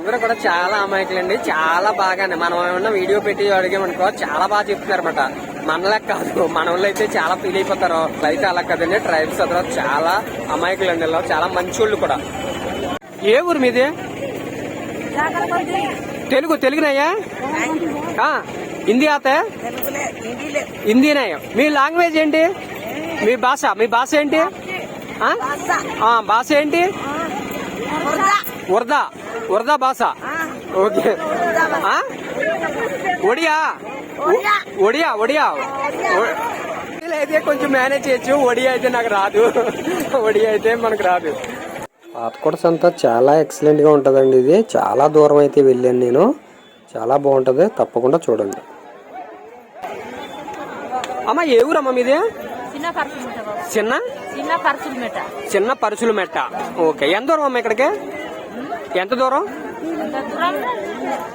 వీళ్ళందరూ కూడా చాలా అమాయకులండి. చాలా బాగానే మనం ఏమన్నా వీడియో పెట్టి అడిగామనుకో చాలా బాగా చెప్తున్నారు అనమాట. మనలా కాదు, మన వాళ్ళు అయితే చాలా ఫీల్ అయిపోతారు. అయితే అలా కదండి, ట్రైబ్స్ అక్కడ చాలా అమాయకులండి. ఇలా చాలా మంచోళ్ళు కూడా. ఏ ఊరు మీది? తెలుగునయ్యా? హిందీ ఆత? హిందీనయ్య. మీ లాంగ్వేజ్ ఏంటి? మీ భాష ఏంటి? భాష ఏంటి? ఉర్దా భాష. ఓకే. ఒడియా అయితే కొంచెం మేనేజ్ చేయొచ్చు. ఒడియా అయితే నాకు రాదు. ఒడియా అయితే మనకు రాదు. పాతకోట సంత చాలా ఎక్సలెంట్ గా ఉంటదండి. ఇది చాలా దూరం అయితే వెళ్ళాను నేను. చాలా బాగుంటది, తప్పకుండా చూడండి. అమ్మా ఏ ఊరమ్మా మీది? చిన్న పరుసుల మెట్ట. ఓకే. ఎంత దూరం అమ్మా ఇక్కడికి? ఎంత దూరం?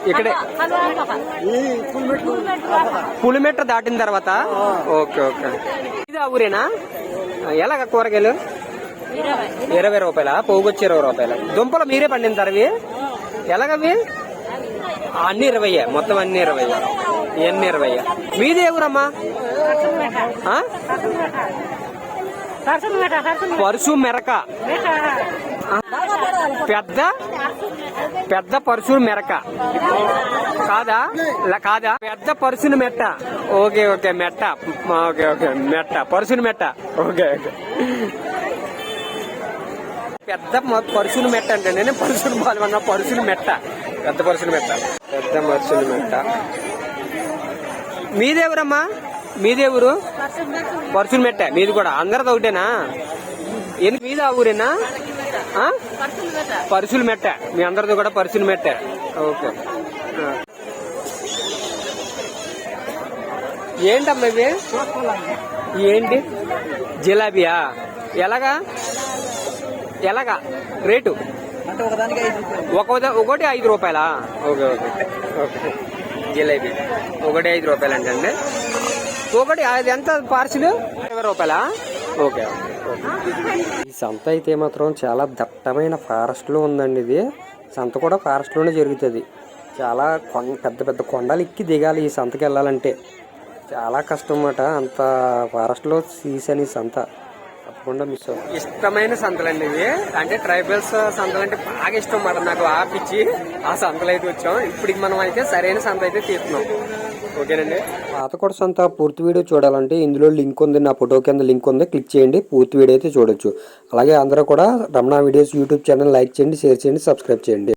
ఇక్కడే పులిమెట్ట దాటిన తర్వాత. ఓకే. ఇది ఆ ఊరేనా? ఎలాగ కూరగాయలు? 20 రూపాయల పోగొచ్చి 20 రూపాయలు. దుంపలు మీరే పండింటారు అవి? ఎలాగవి? అన్ని 20, మొత్తం అన్ని 20. ఎన్ని 20? మీది ఏ ఊరమ్మా? పరుసు మెరక. పెద్ద పరుసు మెరక కాదా? పెద్ద పరుసుని మెట్ట. ఓకే మెట్ట. ఓకే మెట్ట, పరుసుని మెట్ట. ఓకే. పెద్ద పరుసుని మెట్ట అంటే నేను పరుసుని పాల్గొన్న పరుసుని మెట్ట. పెద్ద పరుసుని మెట్ట. మీదేవరమ్మా? మీదేవురు? పరుసుని మెట్ట. మీది కూడా అందరిది ఒకటేనా? మీద ఆ ఊరేనా? పరుసులు మెట్ట. మీ అందరిది కూడా పరుసులు మెట్ట. ఓకే. ఏంటమ్మా ఇవి? ఏంటి? జిలాబియా? ఎలాగా రేటు? ఒకటి 5 రూపాయలా? ఓకే. జిలేబీ ఒకటి 5 రూపాయలు అంటండి. ఒకటి అది ఎంత పార్సిల్? 20 రూపాయలా? ఓకే. ఈ సంత అయితే మాత్రం చాలా దట్టమైన ఫారెస్ట్ లో ఉందండి. ఇది సంత కూడా ఫారెస్ట్ లోనే జరుగుతుంది. చాలా పెద్ద కొండలు ఎక్కి దిగాలి ఈ సంతకి వెళ్ళాలంటే. చాలా కష్టం అన్నమాట. అంత ఫారెస్ట్ లో సీసని సంత. తప్పకుండా మిస్ అవ్వదు. ఇష్టమైన సంతలండి ఇవి. అంటే ట్రైబల్స్ సంతలు అంటే బాగా ఇష్టం అన్నమాట. నాకు ఆపిచ్చి ఆ సంతలు అయితే వచ్చాం. ఇప్పుడు మనం అయితే సరైన సంత అయితే తీస్తున్నాం. ఓకేనండి. పాతకోట సంత పూర్తి వీడియో చూడాలంటే ఇందులో లింక్ ఉంది, నా ఫోటో కింద లింక్ ఉంది, క్లిక్ చేయండి. పూర్తి వీడియో అయితే చూడొచ్చు. అలాగే అందరూ కూడా Ramana videos YouTube channel like చేయండి, షేర్ చేయండి, సబ్స్క్రైబ్ చేయండి.